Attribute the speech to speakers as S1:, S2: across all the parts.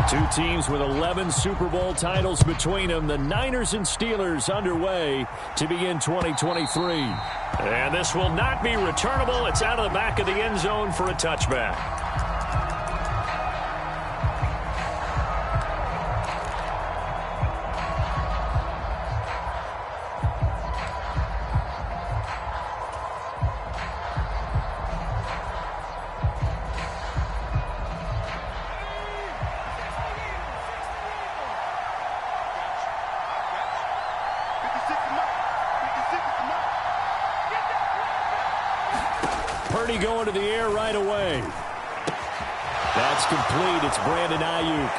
S1: Two teams with 11 Super Bowl titles between them. The Niners and Steelers underway to begin 2023.
S2: And this will not be returnable. It's out of the back of the end zone for a touchback.
S1: Going to the air right away. That's complete. It's Brandon Ayuk.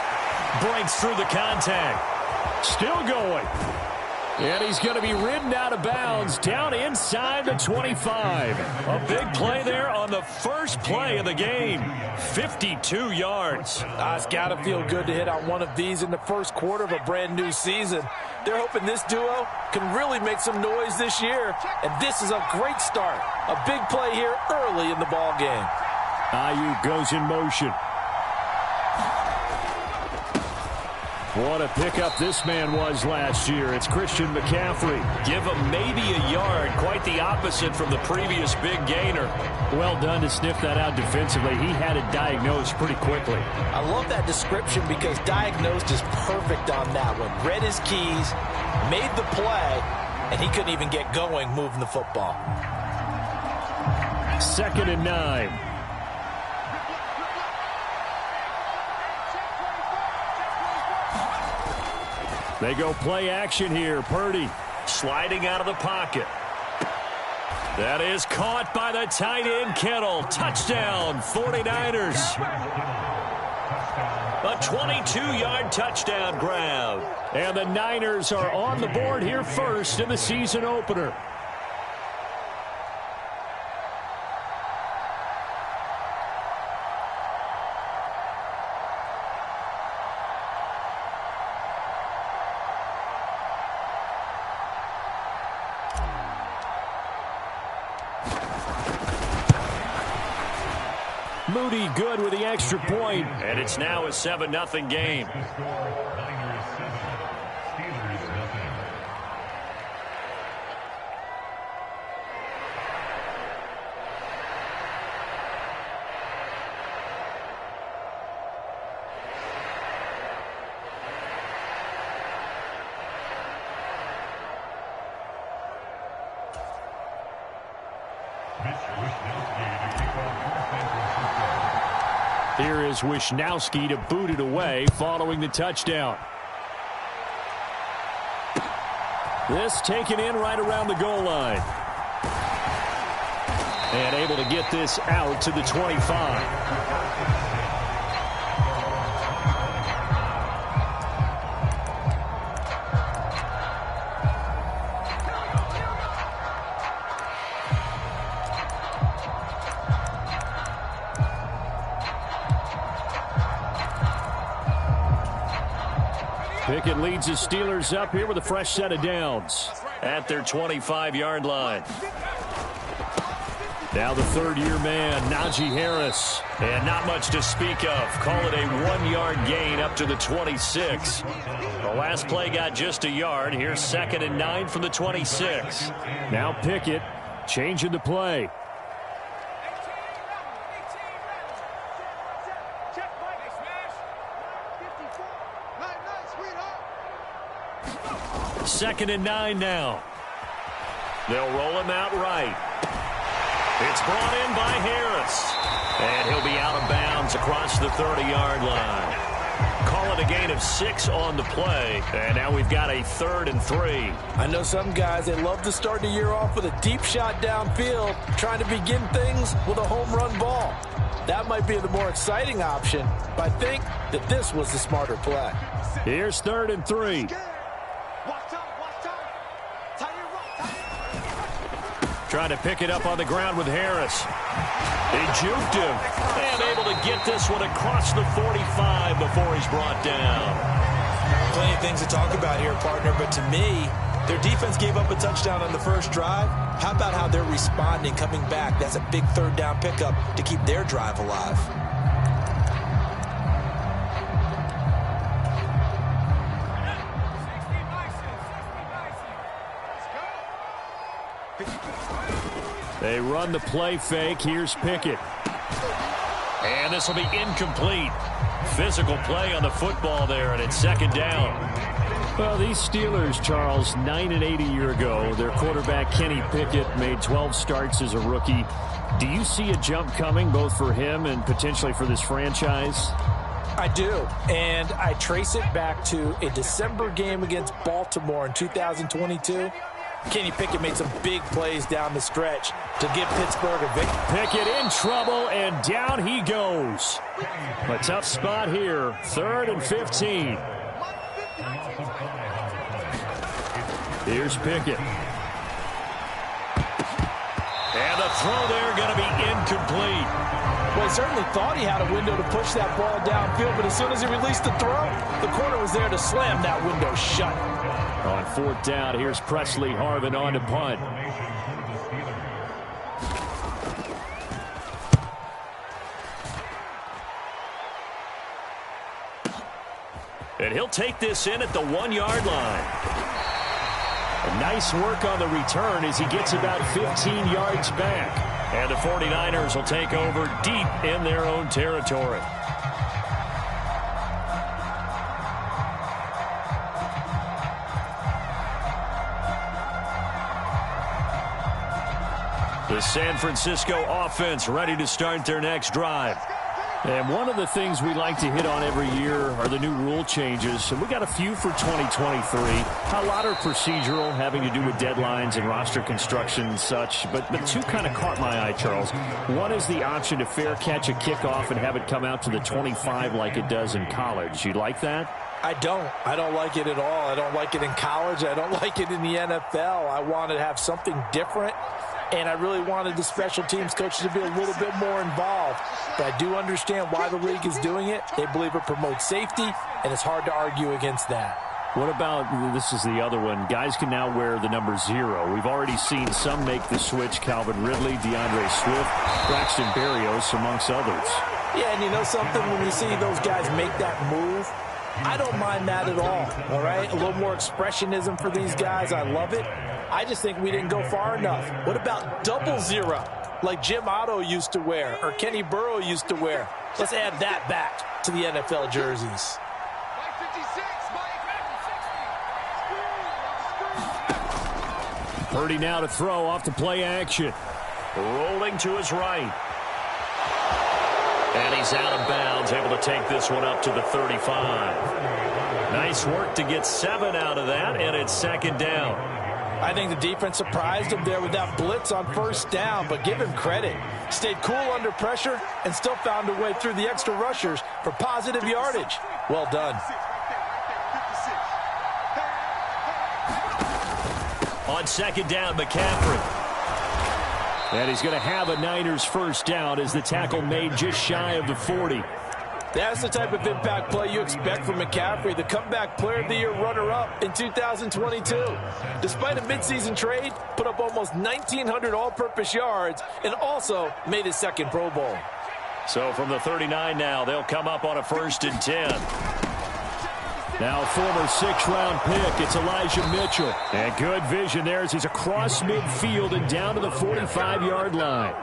S2: Breaks through the contact.
S1: Still going. And he's going to be ridden out of bounds down inside the 25.
S2: A big play there on the first play of the game. 52 yards.
S3: It's got to feel good to hit on one of these in the first quarter of a brand new season. They're hoping this duo can really make some noise this year. And this is a great start. A big play here early in the ball game.
S1: Ayuk goes in motion. What a pickup this man was last year. It's Christian McCaffrey.
S2: Give him maybe a yard. Quite the opposite from the previous big gainer.
S1: Well done to sniff that out defensively. He had it diagnosed pretty quickly.
S3: I love that description because diagnosed is perfect on that one. Read his keys, made the play, and he couldn't even get going moving the football.
S1: 2nd and 9. They go play action here. Purdy
S2: sliding out of the pocket. That is caught by the tight end Kittle. Touchdown, 49ers. A 22-yard touchdown grab.
S1: And the Niners are on the board here first in the season opener. Moody good with the extra point.
S2: And it's now a 7-0 game.
S1: Here is Wisnowski to boot it away following the touchdown. This taken in right around the goal line. And able to get this out to the 25. Pickett leads his Steelers up here with a fresh set of downs.
S2: At their 25-yard line.
S1: Now the third-year man, Najee Harris.
S2: And not much to speak of. Call it a 1-yard gain up to the 26. The last play got just a yard. Here's 2nd and 9 from the 26.
S1: Now Pickett changing the play.
S2: Second and 9 now. They'll roll him out right. It's brought in by Harris. And he'll be out of bounds across the 30-yard line. Call it a gain of 6 on the play. And now we've got a 3rd and 3.
S3: I know some guys, they love to start the year off with a deep shot downfield, trying to begin things with a home run ball. That might be the more exciting option, but I think that this was the smarter play.
S1: Here's 3rd and 3.
S2: Trying to pick it up on the ground with Harris. He juked him. And able to get this one across the 45 before he's brought down.
S3: Plenty of things to talk about here, partner, but to me, their defense gave up a touchdown on the first drive. How about how they're responding, coming back? That's a big 3rd down pickup to keep their drive alive.
S1: They run the play fake. Here's Pickett.
S2: And this will be incomplete. Physical play on the football there, and it's second down.
S1: Well, these Steelers, Charles, 9-8 a year ago. Their quarterback, Kenny Pickett, made 12 starts as a rookie. Do you see a jump coming, both for him and potentially for this franchise?
S3: I do, and I trace it back to a December game against Baltimore in 2022. Kenny Pickett made some big plays down the stretch to give Pittsburgh a victory.
S1: Pickett in trouble, and down he goes. A tough spot here, 3rd and 15. Here's Pickett.
S2: And the throw there going to be incomplete.
S3: Well, he certainly thought he had a window to push that ball downfield, but as soon as he released the throw, the corner was there to slam that window shut.
S1: On 4th down, here's Presley Harvin on to punt.
S2: And he'll take this in at the 1-yard line.
S1: Nice work on the return as he gets about 15 yards back.
S2: And the 49ers will take over deep in their own territory. The San Francisco offense ready to start their next drive.
S1: And one of the things we like to hit on every year are the new rule changes. And we got a few for 2023. A lot are procedural, having to do with deadlines and roster construction and such. But two kind of caught my eye, Charles. One is the option to fair catch a kickoff and have it come out to the 25 like it does in college. You like that?
S3: I don't like it at all. I don't like it in college. I don't like it in the NFL. I want to have something different. And I really wanted the special teams coaches to be a little bit more involved. But I do understand why the league is doing it. They believe it promotes safety, and it's hard to argue against that.
S1: What about, this is the other one, guys can now wear the number 0. We've already seen some make the switch, Calvin Ridley, DeAndre Swift, Braxton Berrios, amongst others.
S3: Yeah, and you know something? When you see those guys make that move, I don't mind that at all right? A little more expressionism for these guys. I love it. I just think we didn't go far enough. What about 00, like Jim Otto used to wear or Kenny Burrow used to wear? Let's add that back to the NFL jerseys.
S1: Purdy now to throw off the play action.
S2: Rolling to his right. And he's out of bounds, able to take this one up to the 35. Nice work to get 7 out of that, and it's second down.
S3: I think the defense surprised him there with that blitz on 1st down, but give him credit. Stayed cool under pressure and still found a way through the extra rushers for positive yardage. Well done.
S2: On 2nd down, McCaffrey.
S1: And he's going to have a Niners 1st down as the tackle made just shy of the 40.
S3: That's the type of impact play you expect from McCaffrey, the comeback player of the year runner-up in 2022. Despite a midseason trade, put up almost 1,900 all-purpose yards and also made his 2nd Pro Bowl.
S2: So from the 39 now, they'll come up on a 1st and 10.
S1: Now former 6th-round pick, it's Elijah Mitchell. And good vision there as he's across midfield and down to the 45-yard line.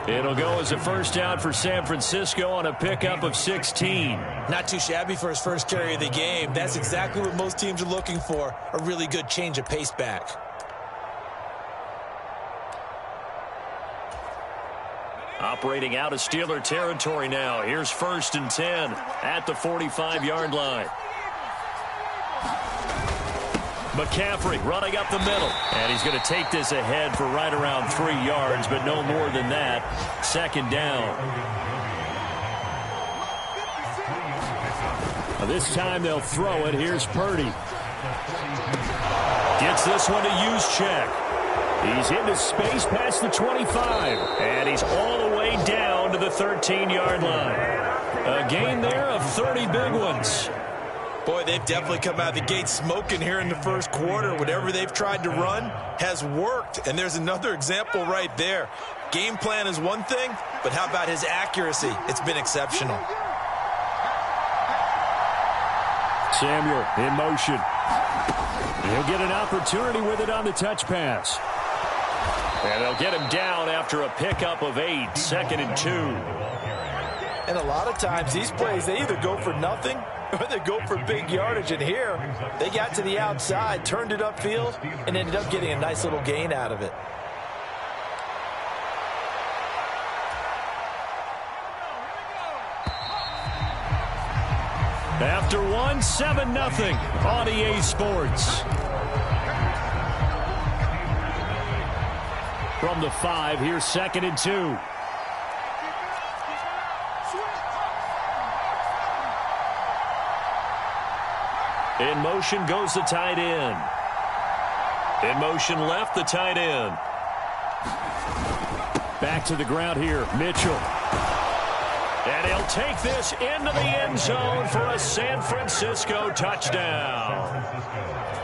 S1: It'll go as a 1st down for San Francisco on a pickup of 16.
S3: Not too shabby for his first carry of the game. That's exactly what most teams are looking for, a really good change of pace back.
S2: Operating out of Steeler territory now. Here's 1st and 10 at the 45-yard line. McCaffrey running up the middle. And he's going to take this ahead for right around 3 yards, but no more than that. 2nd down.
S1: This time they'll throw it. Here's Purdy.
S2: Gets this one to Juszczyk.
S1: He's into space past the 25.
S2: And he's all the way down to the 13-yard line. A gain there of 30 big ones.
S3: Boy, they've definitely come out of the gate smoking here in the 1st quarter. Whatever they've tried to run has worked. And there's another example right there. Game plan is one thing, but how about his accuracy? It's been exceptional.
S1: Samuel in motion. He'll get an opportunity with it on the touch pass.
S2: And they'll get him down after a pickup of 8, 2nd and 2.
S3: And a lot of times these plays, they either go for nothing or they go for big yardage. And here, they got to the outside, turned it upfield, and ended up getting a nice little gain out of it.
S1: After one, 7-0 on EA Sports. From the 5, here's 2nd and 2.
S2: In motion goes the tight end. In motion left, the tight end.
S1: Back to the ground here, Mitchell.
S2: And he'll take this into the end zone for a San Francisco touchdown.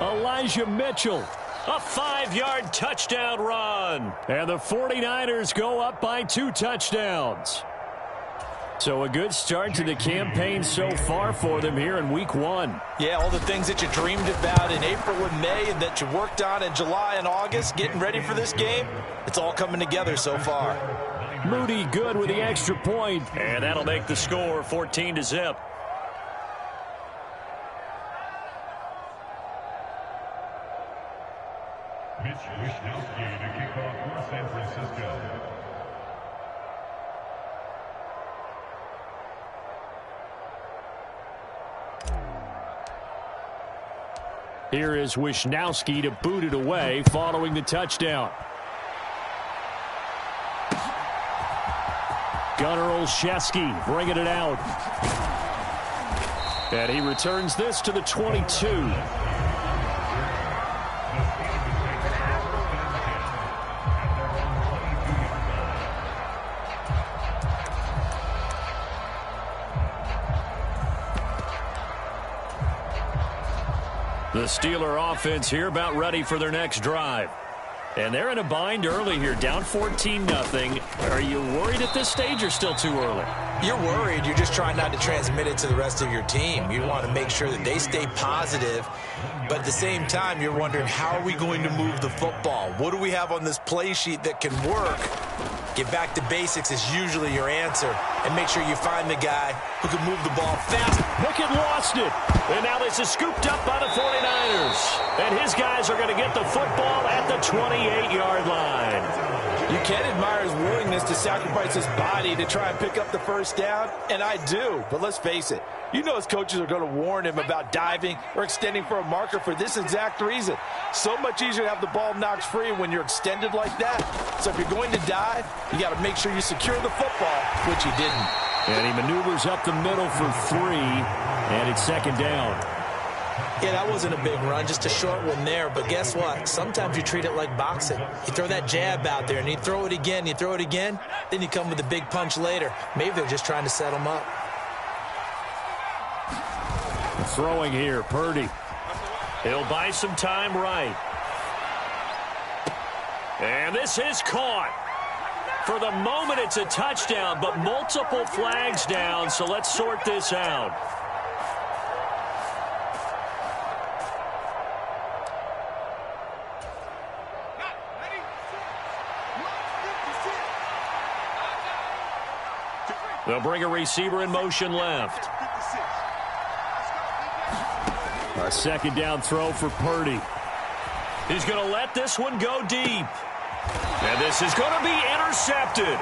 S1: Elijah Mitchell.
S2: A 5-yard touchdown run.
S1: And the 49ers go up by 2 touchdowns. So a good start to the campaign so far for them here in week 1.
S3: Yeah, all the things that you dreamed about in April and May and that you worked on in July and August, getting ready for this game, it's all coming together so far.
S1: Moody good with the extra point.
S2: And that'll make the score 14-0.
S4: Mitch Wishnowsky to kick off for San Francisco.
S1: Here is Wishnowsky to boot it away following the touchdown. Gunnar Olszewski bringing it out. And he returns this to the 22.
S2: The Steeler offense here about ready for their next drive. And they're in a bind early here, down 14-0. Are you worried at this stage or still too early?
S3: You're worried. You're just trying not to transmit it to the rest of your team. You want to make sure that they stay positive. But at the same time, you're wondering, how are we going to move the football? What do we have on this play sheet that can work? Get back to basics is usually your answer. And make sure you find the guy who can move the ball fast.
S1: Pickett lost it.
S2: And now this is scooped up by the 49ers. And his guys are going to get the football at the 28-yard line.
S3: You can admire his willingness to sacrifice his body to try and pick up the first down, and I do. But let's face it, you know his coaches are going to warn him about diving or extending for a marker for this exact reason. So much easier to have the ball knocked free when you're extended like that. So if you're going to dive, you got to make sure you secure the football, which he didn't.
S1: And he maneuvers up the middle for 3, and it's 2nd down.
S3: Yeah, that wasn't a big run, just a short one there. But guess what? Sometimes you treat it like boxing. You throw that jab out there, and you throw it again, then you come with a big punch later. Maybe they're just trying to set him up.
S1: Throwing here, Purdy.
S2: He'll buy some time right. And this is caught. For the moment, it's a touchdown, but multiple flags down, so let's sort this out. They'll bring a receiver in motion left.
S1: A 2nd down throw for Purdy.
S2: He's going to let this one go deep. And this is going to be intercepted.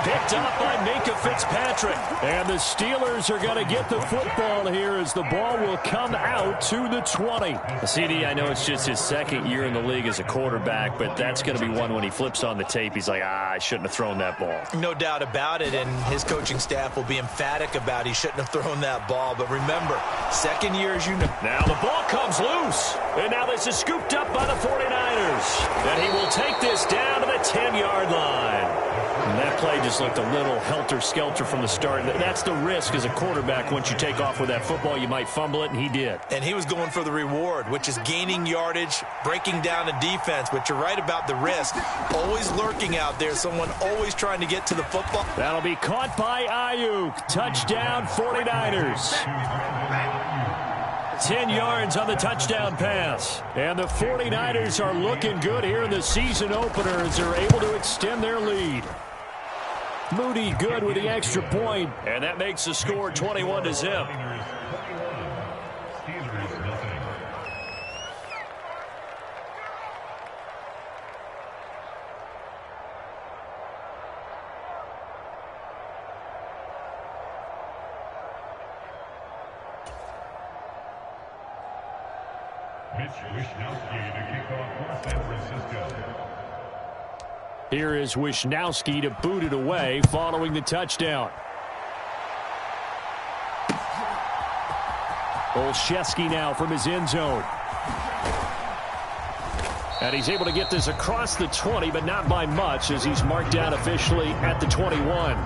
S2: Picked up by Minka Fitzpatrick.
S1: And the Steelers are going to get the football here as the ball will come out to the 20.
S2: CD, I know it's just his 2nd year in the league as a quarterback, but that's going to be one when he flips on the tape. He's like, I shouldn't have thrown that ball.
S3: No doubt about it, and his coaching staff will be emphatic about he shouldn't have thrown that ball. But remember, 2nd year, as you know.
S2: Now the ball comes loose. And now this is scooped up by the 49ers. And he will take this down to the 10-yard line.
S1: And that play just looked a little helter-skelter from the start. That's the risk as a quarterback. Once you take off with that football, you might fumble it, and he did.
S3: And he was going for the reward, which is gaining yardage, breaking down a defense. But you're right about the risk. Always lurking out there, someone always trying to get to the football.
S1: That'll be caught by Ayuk. Touchdown, 49ers.
S2: 10 yards on the touchdown pass. And the 49ers are looking good here in the season opener as they're able to extend their lead. Moody good with the extra point, and that makes the score 21-0.
S1: Here is Wishnowsky to boot it away following the touchdown. Olszewski now from his end zone. And he's able to get this across the 20, but not by much as he's marked down officially at the 21.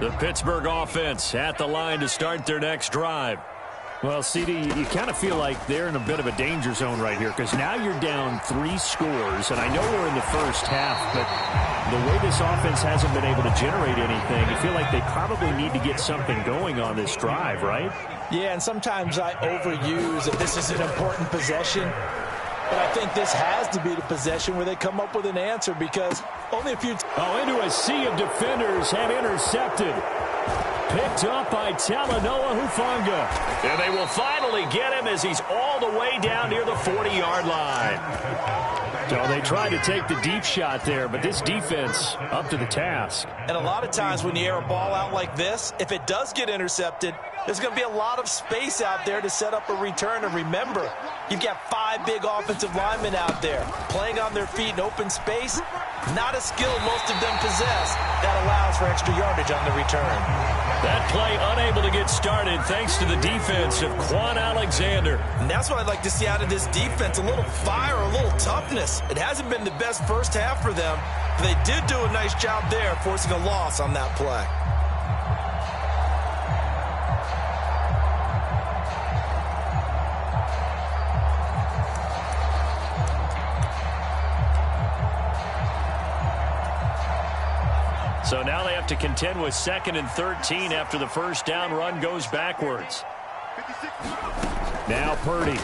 S2: The Pittsburgh offense at the line to start their next drive.
S1: Well, CD, you kind of feel like they're in a bit of a danger zone right here because now you're down 3 scores, and I know we're in the first half, but the way this offense hasn't been able to generate anything, you feel like they probably need to get something going on this drive, right?
S3: Yeah, and sometimes I overuse that this is an important possession. But I think this has to be the possession where they come up with an answer because only a few...
S1: into a sea of defenders and intercepted. Picked up by Talanoa Hufanga.
S2: And they will finally get him as he's all the way down near the 40-yard line.
S1: So they tried to take the deep shot there, but this defense up to the task.
S3: And a lot of times when you air a ball out like this, if it does get intercepted, there's going to be a lot of space out there to set up a return. And remember, you've got 5 big offensive linemen out there playing on their feet in open space. Not a skill most of them possess. That allows for extra yardage on the return.
S2: That play unable to get started thanks to the defense of Quan Alexander.
S3: And that's what I'd like to see out of this defense, a little fire, a little toughness. It hasn't been the best first half for them, but they did do a nice job there forcing a loss on that play.
S2: So now they have to contend with 2nd and 13 after the first down run goes backwards.
S1: Now Purdy.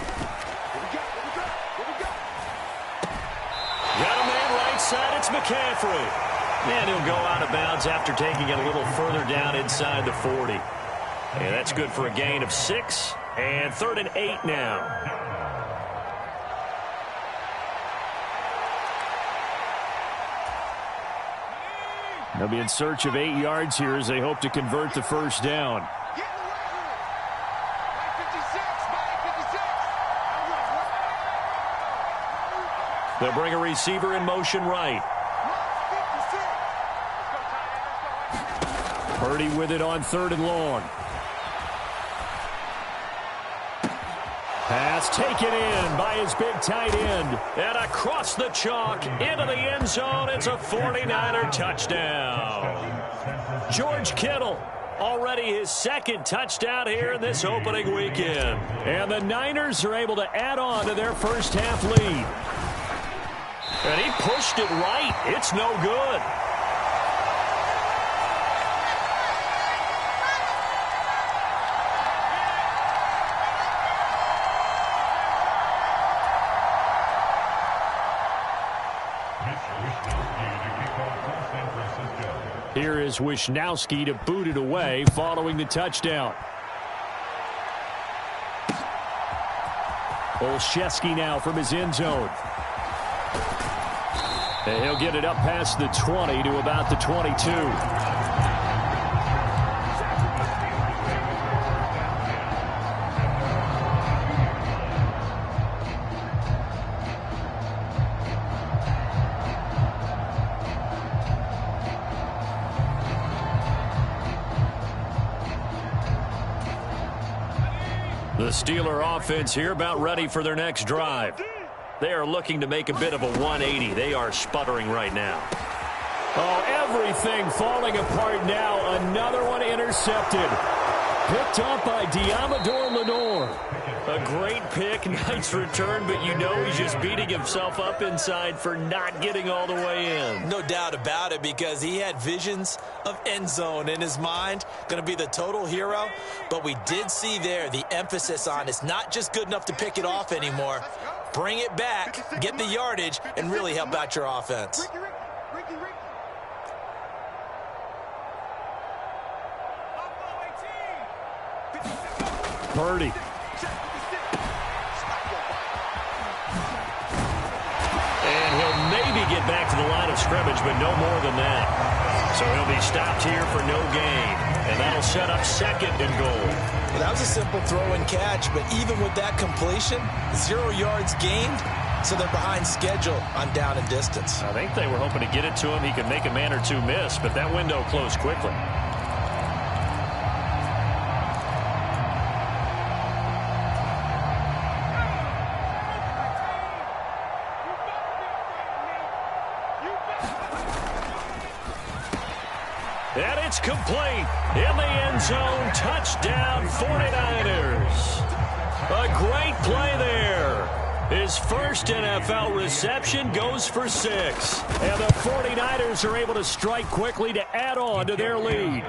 S2: Got a man right side. It's McCaffrey. And he'll go out of bounds after taking it a little further down inside the 40. And that's good for a gain of 6. And 3rd and 8 now.
S1: They'll be in search of 8 yards here as they hope to convert the first down.
S2: They'll bring a receiver in motion right.
S1: Purdy with it on 3rd and long. Pass taken in by his big tight end.
S2: And across the chalk into the end zone. It's a 49er touchdown. George Kittle, already his 2nd touchdown here in this opening weekend.
S1: And the Niners are able to add on to their first half lead.
S2: And he pushed it right. It's no good.
S1: Here is Wishnowsky to boot it away following the touchdown. Olszewski now from his end zone. And he'll get it up past the 20 to about the 22.
S2: The Steeler offense here about ready for their next drive. They are looking to make a bit of a 180. They are sputtering right now.
S1: Oh, everything falling apart now. Another one intercepted. Picked up by Diamador Lenore.
S2: A great pick, nice return, but you know he's just beating himself up inside for not getting all the way in.
S3: No doubt about it, because he had visions of end zone in his mind. Going to be the total hero. But we did see there the emphasis on it's not just good enough to pick it off anymore. Bring it back, get the yardage, and really help out your offense.
S1: Purdy.
S2: And he'll maybe get back to the line of scrimmage, but no more than that. So he'll be stopped here for no gain. And that'll set up 2nd and goal.
S3: Well, that was a simple throw and catch, but even with that completion, 0 yards gained, so they're behind schedule on down and distance.
S2: I think they were hoping to get it to him. He could make a man or two miss, but that window closed quickly. And it's complete in the end zone. Touchdown, 49ers. A great play there. His first NFL reception goes for 6.
S1: And the 49ers are able to strike quickly to add on to their lead.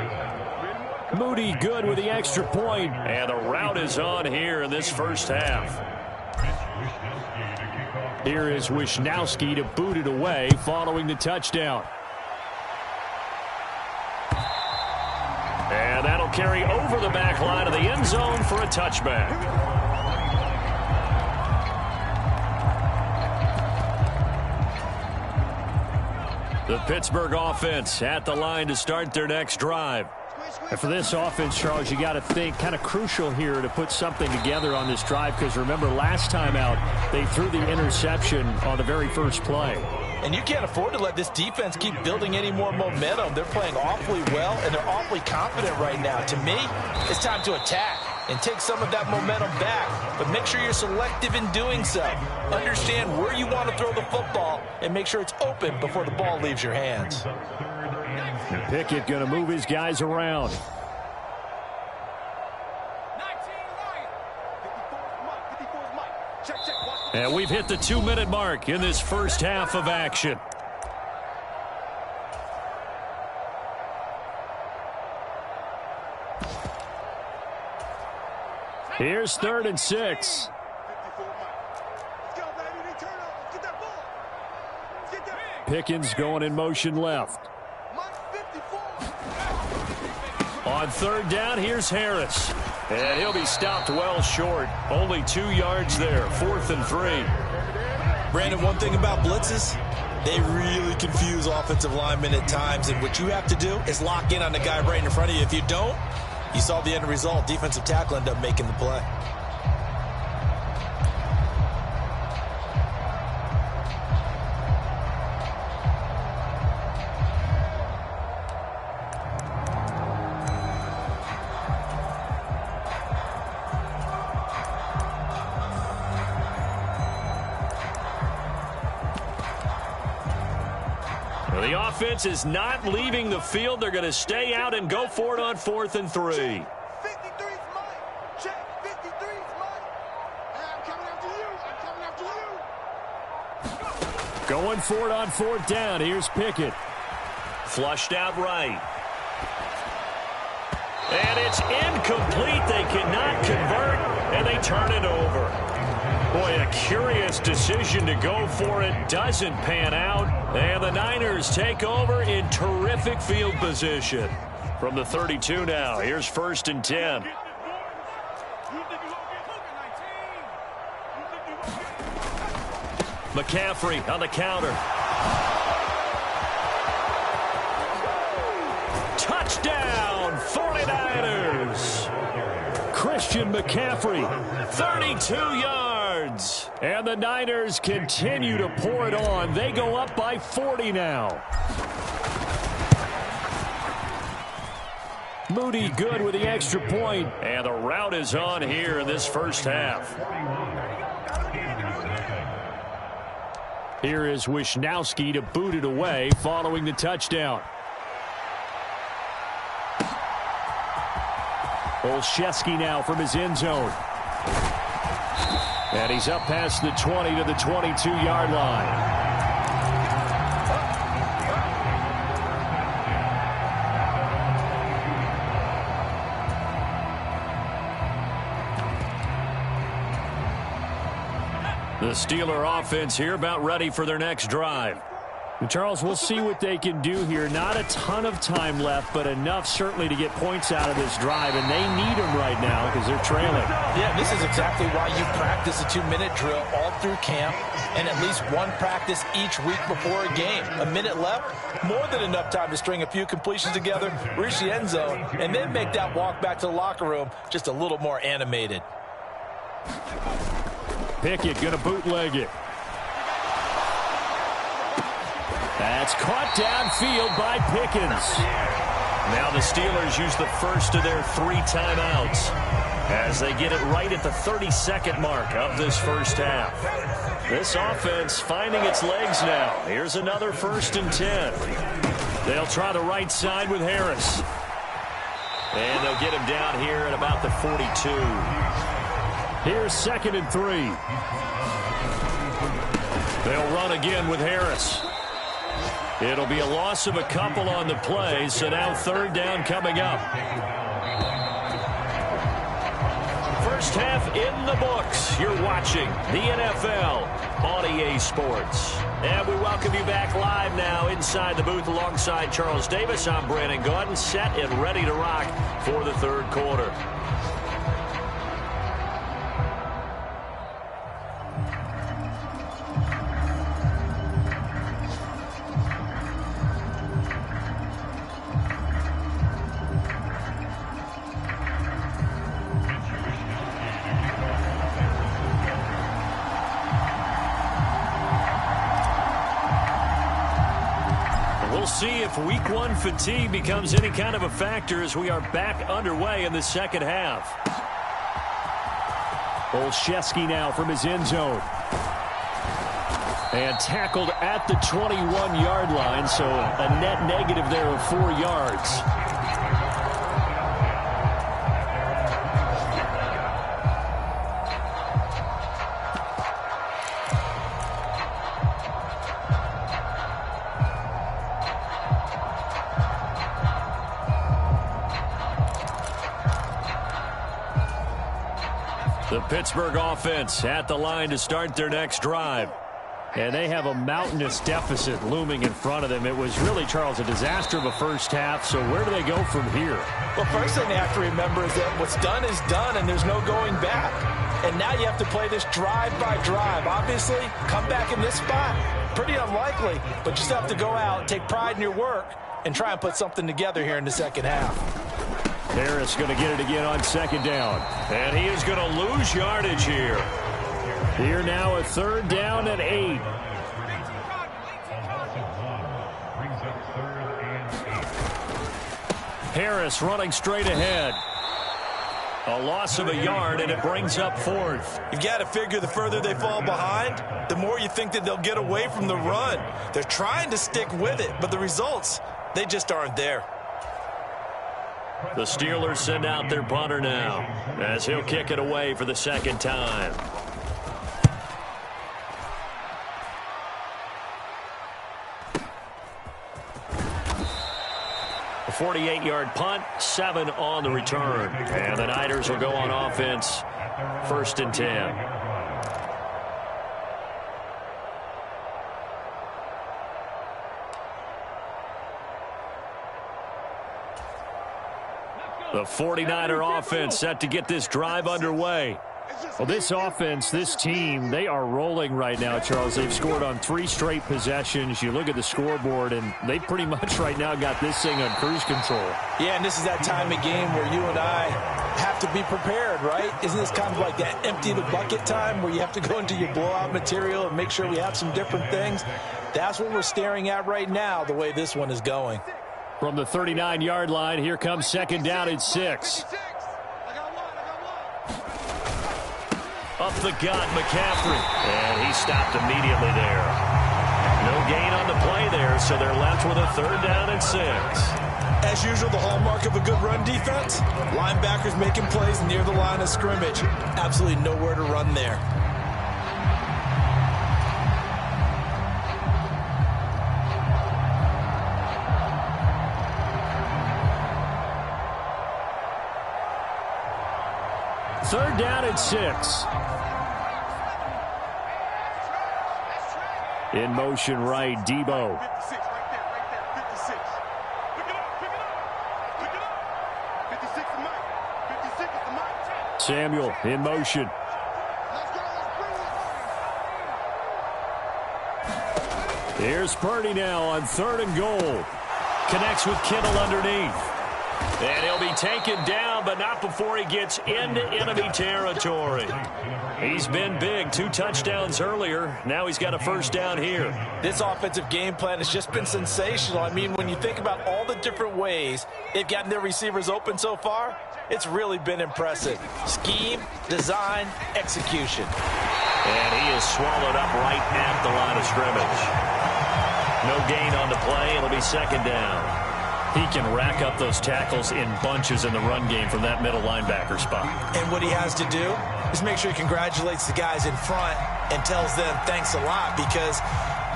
S1: Moody good with the extra point.
S2: And the route is on here in this first half.
S1: Here is Wisnowski to boot it away following the touchdown.
S2: And that'll carry over the back line of the end zone for a touchback. The Pittsburgh offense at the line to start their next drive.
S1: And for this offense, Charles, you got to think kind of crucial here to put something together on this drive, because remember last time out they threw the interception on the very first play.
S3: And you can't afford to let this defense keep building any more momentum. They're playing awfully well, and they're awfully confident right now. To me, it's time to attack and take some of that momentum back. But make sure you're selective in doing so. Understand where you want to throw the football and make sure it's open before the ball leaves your hands.
S1: Pickett going to move his guys around.
S2: And we've hit the 2-minute mark in this first half of action.
S1: Here's 3rd and 6. Pickens going in motion left.
S2: On 3rd down, here's Harris. And he'll be stopped well short. Only 2 yards there. 4th and 3.
S3: Brandon, one thing about blitzes, they really confuse offensive linemen at times. And what you have to do is lock in on the guy right in front of you. If you don't, you saw the end result. Defensive tackle ended up making the play.
S2: The offense is not leaving the field. They're going to stay out and go for it on 4th and 3.
S5: 53's mine. Check. 53's mine. I'm coming after you. I'm coming after you.
S1: Going for it on 4th down. Here's Pickett.
S2: Flushed out right. And it's incomplete. They cannot convert, and they turn it over. Boy, a curious decision to go for it. Doesn't pan out. And the Niners take over in terrific field position. From the 32 now, here's 1st and 10. McCaffrey on the counter. Touchdown, 49ers.
S1: Christian McCaffrey.
S2: 32 yards.
S1: And the Niners continue to pour it on. They go up by 40 now. Moody good with the extra point.
S2: And the route is on here in this first half.
S1: Here is Wisnowski to boot it away following the touchdown. Olszewski now from his end zone. And he's up past the 20 to the 22-yard line. The Steeler offense here about ready for their next drive. And Charles, we'll see what they can do here. Not a ton of time left, but enough certainly to get points out of this drive, and they need them right now because they're trailing.
S3: Yeah, this is exactly why you practice a 2-minute drill all through camp and at least one practice each week before a game. A minute left, more than enough time to string a few completions together, reach the end zone, and then make that walk back to the locker room just a little more animated.
S1: Pickett going to bootleg it. That's caught downfield by Pickens.
S2: Now the Steelers use the first of their 3 timeouts as they get it right at the 32nd mark of this first half. This offense finding its legs now. Here's another 1st and 10.
S1: They'll try the right side with Harris.
S2: And they'll get him down here at about the 42.
S1: Here's 2nd and 3. They'll run again with Harris. It'll be a loss of a couple on the play, so now 3rd down coming up.
S2: First half in the books. You're watching the NFL on EA Sports. And we welcome you back live now inside the booth alongside Charles Davis. I'm Brandon Gaudin, set and ready to rock for the 3rd quarter. We'll see if week 1 fatigue becomes any kind of a factor as we are back underway in the second half.
S1: Olszewski now from his end zone. And tackled at the 21-yard line, so a net negative there of 4 yards.
S2: The Pittsburgh offense at the line to start their next drive.
S1: And they have a mountainous deficit looming in front of them. It was really, Charles, a disaster of a first half. So where do they go from here?
S3: Well, first thing they have to remember is that what's done is done, and there's no going back. And now you have to play this drive by drive. Obviously, come back in this spot, pretty unlikely. But you still have to go out, take pride in your work, and try and put something together here in the second half.
S1: Harris going to get it again on 2nd down.
S2: And he is going to lose yardage here.
S1: Here now a 3rd down and 8.
S2: Harris running straight ahead. A loss of a yard, and it brings up 4th.
S6: You've got to figure the further they fall behind, the more you think that they'll get away from the run. They're trying to stick with it, but the results, they just aren't there.
S2: The Steelers send out their punter now as he'll kick it away for the 2nd time. A 48-yard punt, 7 on the return. And the Niners will go on offense, 1st and 10. The 49er offense set to get this drive underway.
S1: Well, this offense, this team, they are rolling right now, Charles. They've scored on 3 straight possessions. You look at the scoreboard, and they pretty much right now got this thing on cruise control.
S3: Yeah, and this is that time of game where you and I have to be prepared, right? Isn't this kind of like that empty the bucket time where you have to go into your blowout material and make sure we have some different things? That's what we're staring at right now, the way this one is going.
S1: From the 39-yard line, here comes 2nd down and 6.
S2: Up the gut, McCaffrey. And he stopped immediately there. No gain on the play there, so they're left with a 3rd down and 6.
S6: As usual, the hallmark of a good run defense, linebackers making plays near the line of scrimmage. Absolutely nowhere to run there.
S1: Third down and 6. In motion right, Debo.
S5: 56 right there, 56. Pick it up. Pick it up. 56 is Mike. 56 is the Mike.
S1: Samuel in motion.
S5: Let's go. Let's bring it.
S1: Here's Purdy now on 3rd and goal. Connects with Kittle underneath.
S2: And he'll be taken down, but not before he gets into enemy territory. He's been big. 2 touchdowns earlier. Now he's got a first down here.
S3: This offensive game plan has just been sensational. I mean, when you think about all the different ways they've gotten their receivers open so far, it's really been impressive. Scheme, design, execution.
S2: And he is swallowed up right at the line of scrimmage. No gain on the play. It'll be second down.
S1: He can rack up those tackles in bunches in the run game from that middle linebacker spot.
S6: And what he has to do is make sure he congratulates the guys in front and tells them thanks a lot, because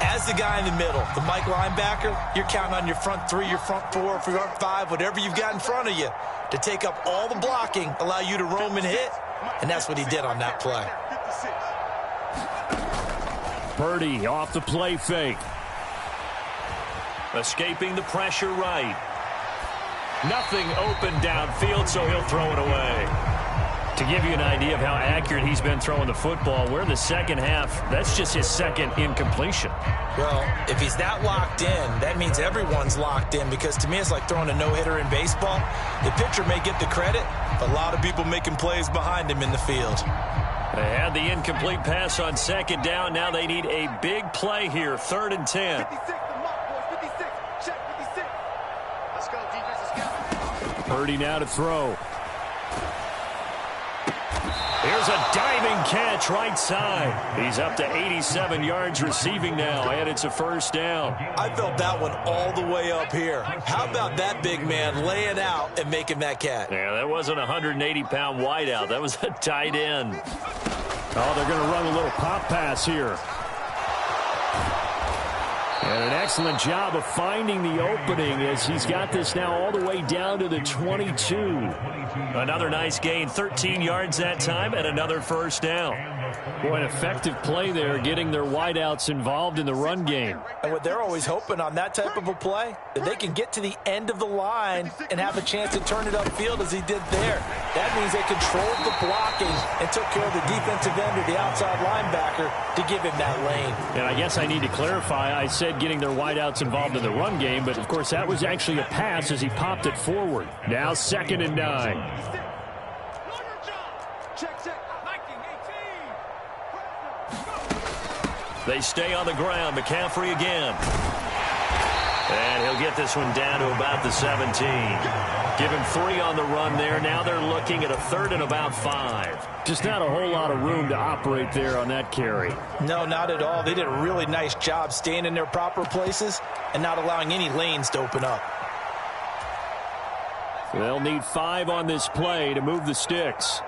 S6: as the guy in the middle, the Mike linebacker, you're counting on your front 3, your front 4, front 5, whatever you've got in front of you to take up all the blocking, allow you to roam and hit, and that's what he did on that play.
S1: Purdy off the play fake.
S2: Escaping the pressure right. Nothing open downfield, so he'll throw it away.
S1: To give you an idea of how accurate he's been throwing the football, we're in the second half. That's just his second incompletion.
S6: Well, if he's that locked in, that means everyone's locked in, because to me it's like throwing a no-hitter in baseball. The pitcher may get the credit, but a lot of people making plays behind him in the field.
S2: They had the incomplete pass on second down. Now they need a big play here, 3rd and 10.
S5: 56, the mark, boys. 56. Check 56. Let's go, defense. Let's go.
S1: Purdy now to throw. Here's a diving catch right side. He's up to 87 yards receiving now, and it's a first down.
S6: I felt that one all the way up here. How about that big man laying out and making that catch?
S2: Yeah, that wasn't a 180-pound wideout. That was a tight end.
S1: Oh, they're going to run a little pop pass here. And an excellent job of finding the opening as he's got this now all the way down to the 22.
S2: Another nice gain, 13 yards that time, and another first down.
S1: Boy, an effective play there, getting their wideouts involved in the run game.
S3: And what they're always hoping on that type of a play, that they can get to the end of the line and have a chance to turn it upfield as he did there. That means they controlled the blocking and took care of the defensive end or the outside linebacker to give him that lane.
S1: And I guess I need to clarify, I said getting their wideouts involved in the run game, but of course that was actually a pass as he popped it forward. Now 2nd and 9.
S5: Check.
S2: They stay on the ground. McCaffrey again. And he'll get this one down to about the 17. Give him 3 on the run there. Now they're looking at a 3rd and about 5.
S1: Just not a whole lot of room to operate there on that carry.
S3: No, not at all. They did a really nice job staying in their proper places and not allowing any lanes to open up.
S1: They'll need 5 on this play to move the sticks.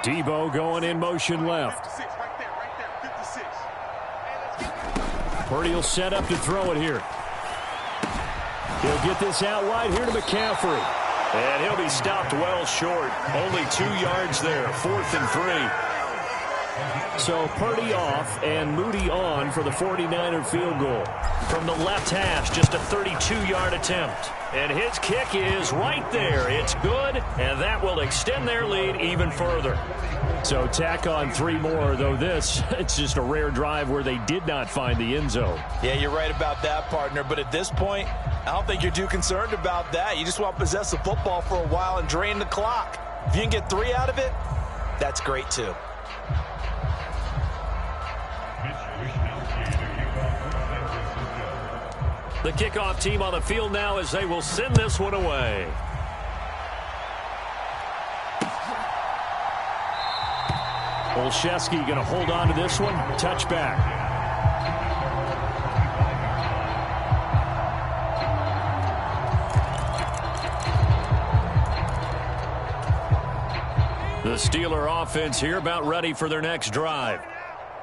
S1: Debo going in motion left.
S5: 56 right there. 56.
S1: Purdy will set up to throw it here. He'll get this out wide here to McCaffrey.
S2: And he'll be stopped well short. Only 2 yards there. 4th and 3.
S1: So Purdy off and Moody on for the 49er field goal.
S2: From the left hash, just a 32-yard attempt. And his kick is right there. It's good, and that will extend their lead even further.
S1: So tack on 3 more, though this, it's just a rare drive where they did not find the end zone.
S3: Yeah, you're right about that, partner. But at this point, I don't think you're too concerned about that. You just want to possess the football for a while and drain the clock. If you can get 3 out of it, that's great, too.
S2: The kickoff team on the field now as they will send this one away.
S1: Olszewski going to hold on to this one. Touchback.
S2: The Steeler offense here about ready for their next drive.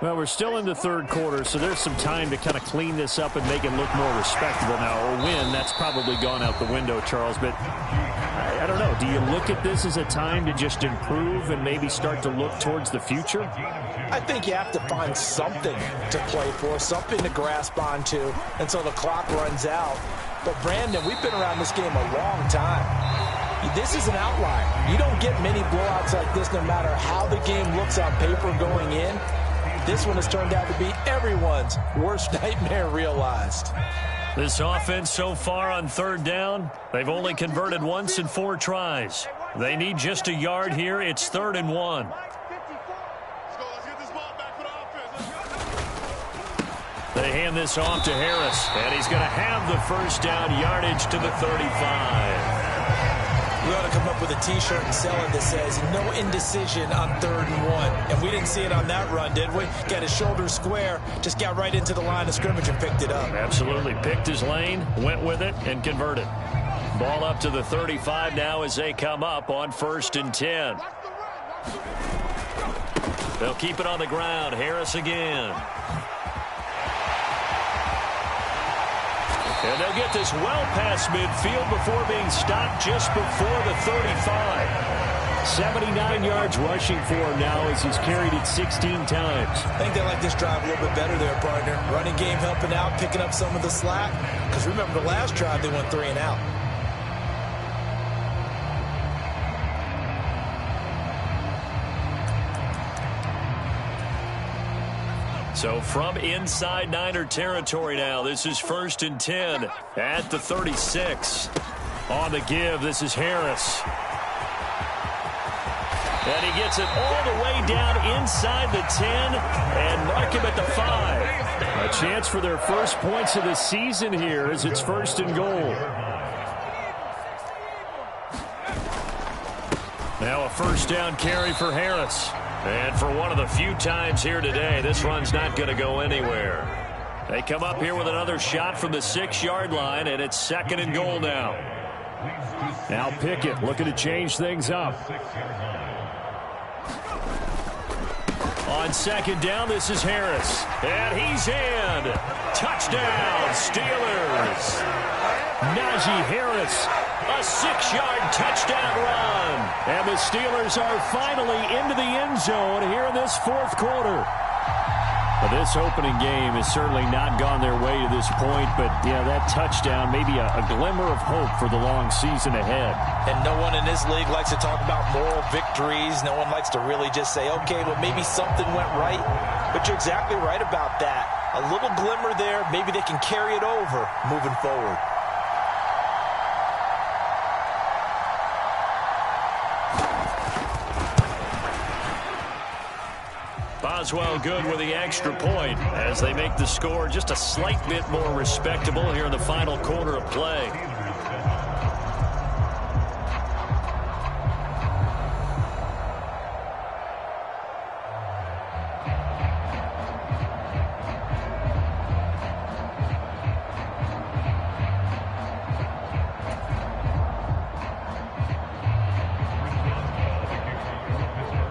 S1: Well, we're still in the third quarter, so there's some time to kind of clean this up and make it look more respectable now. A win, that's probably gone out the window, Charles. But I don't know. Do you look at this as a time to just improve and maybe start to look towards the future?
S6: I think you have to find something to play for, something to grasp onto until the clock runs out. But, Brandon, we've been around this game a long time. This is an outlier. You don't get many blowouts like this no matter how the game looks on paper going in. This one has turned out to be everyone's worst nightmare realized.
S2: This offense so far on third down, they've only converted once in 4 tries. They need just a yard here. It's 3rd and 1. They hand this off to Harris, and he's going to have the first down, yardage to the 35.
S6: We ought to come up with a T-shirt and sell it that says no indecision on 3rd and 1. And we didn't see it on that run, did we? Got his shoulders square, just got right into the line of scrimmage and picked it up.
S2: Absolutely. Picked his lane, went with it, and converted. Ball up to the 35 now as they come up on 1st and 10. They'll keep it on the ground. Harris again. And they'll get this well past midfield before being stopped just before the 35.
S1: 79 yards rushing for him now as he's carried it 16 times.
S6: I think they like this drive a little bit better there, partner. Running game helping out, picking up some of the slack. Because remember, the last drive they went 3 and out.
S2: So from inside Niner territory now, this is 1st and 10 at the 36. On the give, this is Harris. And he gets it all the way down inside the 10 and mark him at the 5.
S1: A chance for their first points of the season here as it's 1st and goal.
S2: Now a first down carry for Harris. And for one of the few times here today, this run's not going to go anywhere. They come up here with another shot from the 6-yard line, and it's 2nd and goal now.
S1: Now Pickett looking to change things up.
S2: On 2nd down, this is Harris. And he's in. Touchdown, Steelers.
S1: Najee Harris.
S2: A 6-yard touchdown run.
S1: And the Steelers are finally into the end zone here in this 4th quarter. Well, this opening game has certainly not gone their way to this point, but yeah, that touchdown, maybe a glimmer of hope for the long season ahead.
S6: And no one in this league likes to talk about moral victories. No one likes to really just say, okay, well, maybe something went right. But you're exactly right about that. A little glimmer there. Maybe they can carry it over moving forward.
S2: Boswell good with the extra point as they make the score just a slight bit more respectable here in the final quarter of play.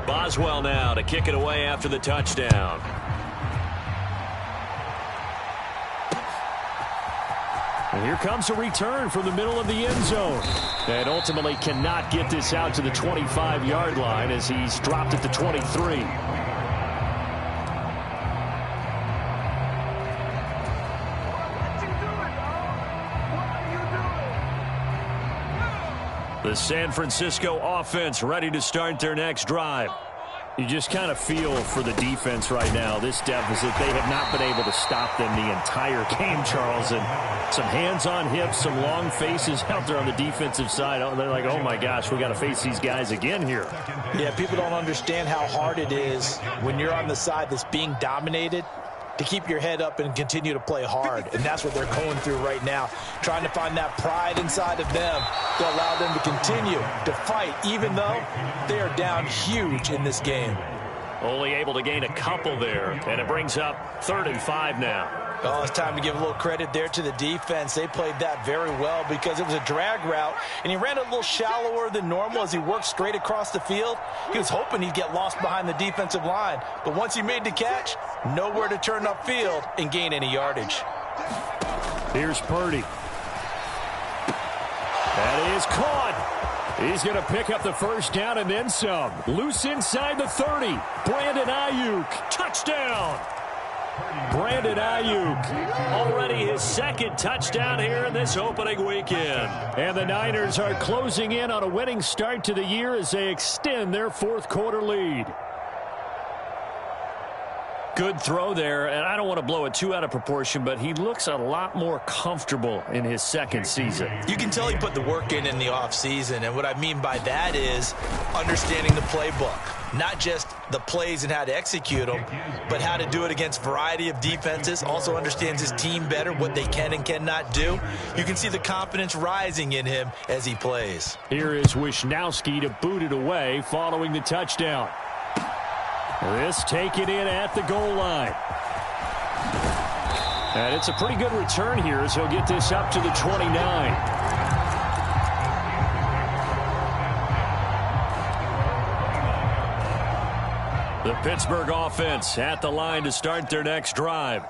S2: Boswell now to kick it away after the touchdown.
S1: And here comes a return from the middle of the end zone. And ultimately cannot get this out to the 25-yard line as he's dropped at the 23.
S2: The San Francisco offense ready to start their next drive.
S1: You just kind of feel for the defense right now. This deficit, they have not been able to stop them the entire game, Charles. And some hands on hips, some long faces out there on the defensive side. They're like, oh, my gosh, we got to face these guys again here.
S6: Yeah, people don't understand how hard it is when you're on the side that's being dominated to keep your head up and continue to play hard. And that's what they're going through right now, trying to find that pride inside of them to allow them to continue to fight, even though they are down huge in this game.
S2: Only able to gain a couple there, and it brings up 3rd and 5 now.
S6: Oh, it's time to give a little credit there to the defense. They played that very well because it was a drag route, and he ran a little shallower than normal as he worked straight across the field. He was hoping he'd get lost behind the defensive line, but once he made the catch, nowhere to turn upfield and gain any yardage.
S1: Here's Purdy. That is caught. He's going to pick up the first down and then some. Loose inside the 30. Brandon Ayuk. Touchdown. Brandon Ayuk.
S2: Already his 2nd touchdown here in this opening weekend.
S1: And the Niners are closing in on a winning start to the year as they extend their 4th quarter lead. Good throw there, and I don't want to blow it too out of proportion, but he looks a lot more comfortable in his 2nd season.
S6: You can tell he put the work in the offseason, and what I mean by that is understanding the playbook. Not just the plays and how to execute them, but how to do it against a variety of defenses. Also understands his team better, what they can and cannot do. You can see the confidence rising in him as he plays.
S1: Here is Wisnowski to boot it away following the touchdown. This taken in at the goal line. And it's a pretty good return here as he'll get this up to the 29. The Pittsburgh offense at the line to start their next drive.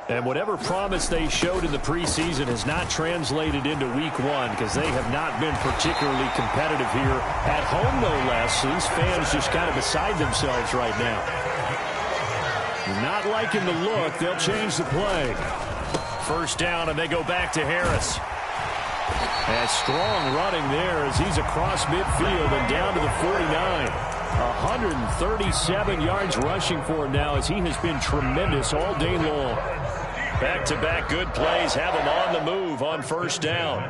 S1: And whatever promise they showed in the preseason has not translated into week 1 because they have not been particularly competitive here at home, no less. So these fans just kind of beside themselves right now. Not liking the look. They'll change the play.
S2: First down, and they go back to Harris.
S1: And strong running there as he's across midfield and down to the 49. 137 yards rushing for him now as he has been tremendous all day long.
S2: Back-to-back good plays have him on the move on first down.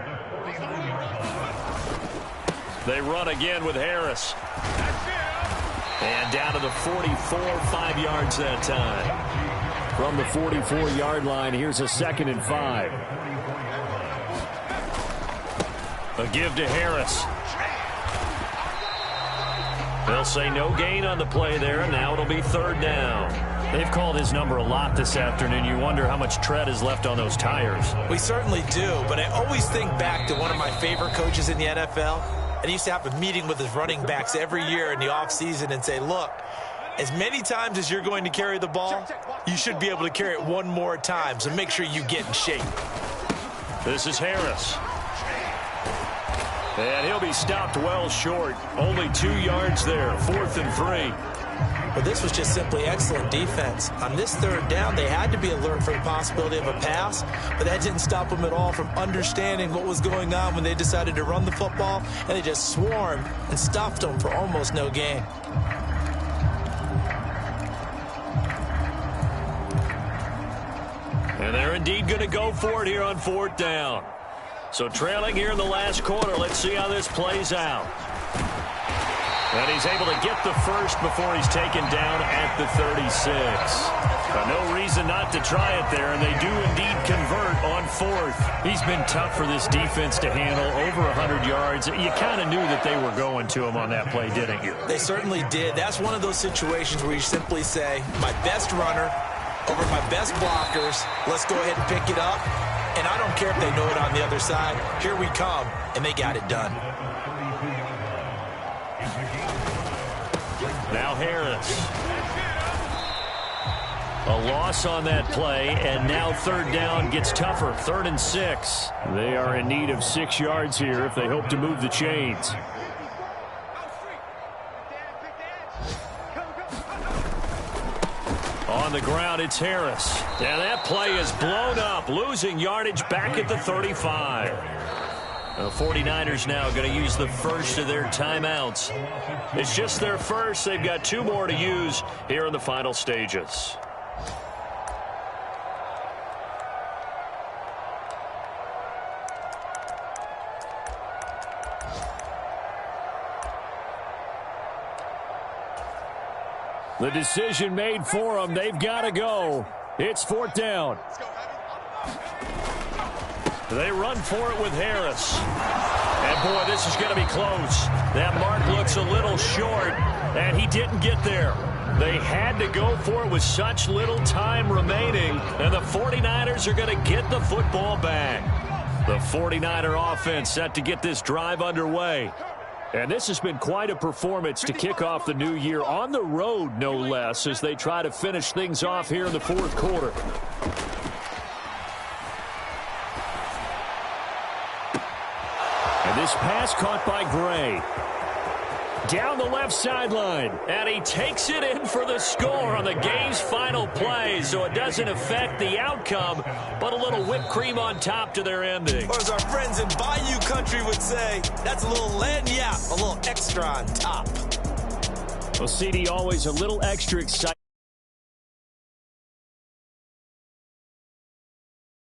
S2: They run again with Harris. And down to the 44, 5 yards that time.
S1: From the 44-yard line, here's a 2nd and 5.
S2: A give to Harris. They'll say no gain on the play there, and now it'll be 3rd down.
S1: They've called his number a lot this afternoon. You wonder how much tread is left on those tires.
S6: We certainly do, but I always think back to one of my favorite coaches in the NFL, and he used to have a meeting with his running backs every year in the offseason and say, look, as many times as you're going to carry the ball, you should be able to carry it one more time, so make sure you get in shape.
S2: This is Harris. And he'll be stopped well short. Only 2 yards there, 4th and 3.
S6: But this was just simply excellent defense. On this 3rd down, they had to be alert for the possibility of a pass, but that didn't stop them at all from understanding what was going on when they decided to run the football, and they just swarmed and stuffed them for almost no gain.
S2: And they're indeed going to go for it here on 4th down. So trailing here in the last quarter, let's see how this plays out. And he's able to get the first before he's taken down at the 36. But no reason not to try it there, and they do indeed convert on 4th.
S1: He's been tough for this defense to handle, over 100 yards. You kind of knew that they were going to him on that play, didn't you?
S6: They certainly did. That's one of those situations where you simply say, my best runner over my best blockers, let's go ahead and pick it up. And I don't care if they know it on the other side. Here we come, and they got it done.
S2: Now Harris. A loss on that play, and now 3rd down gets tougher. 3rd and 6.
S1: They are in need of 6 yards here if they hope to move the chains.
S2: On the ground, it's Harris. And that play is blown up, losing yardage back at the 35. The 49ers now going to use the first of their timeouts. It's just their first. They've got 2 more to use here in the final stages.
S1: The decision made for them. They've got to go. It's 4th down.
S2: They run for it with Harris. And, boy, this is going to be close. That mark looks a little short, and he didn't get there. They had to go for it with such little time remaining, and the 49ers are going to get the football back. The 49er offense set to get this drive underway. And this has been quite a performance to kick off the new year on the road, no less, as they try to finish things off here in the fourth quarter. And this pass caught by Gray. Down the left sideline, and he takes it in for the score on the game's final play, so it doesn't affect the outcome, but a little whipped cream on top to their ending.
S6: Or as our friends in Bayou Country would say, that's a little lagniappe, a little extra on top.
S1: Well, CD, always a little extra exciting.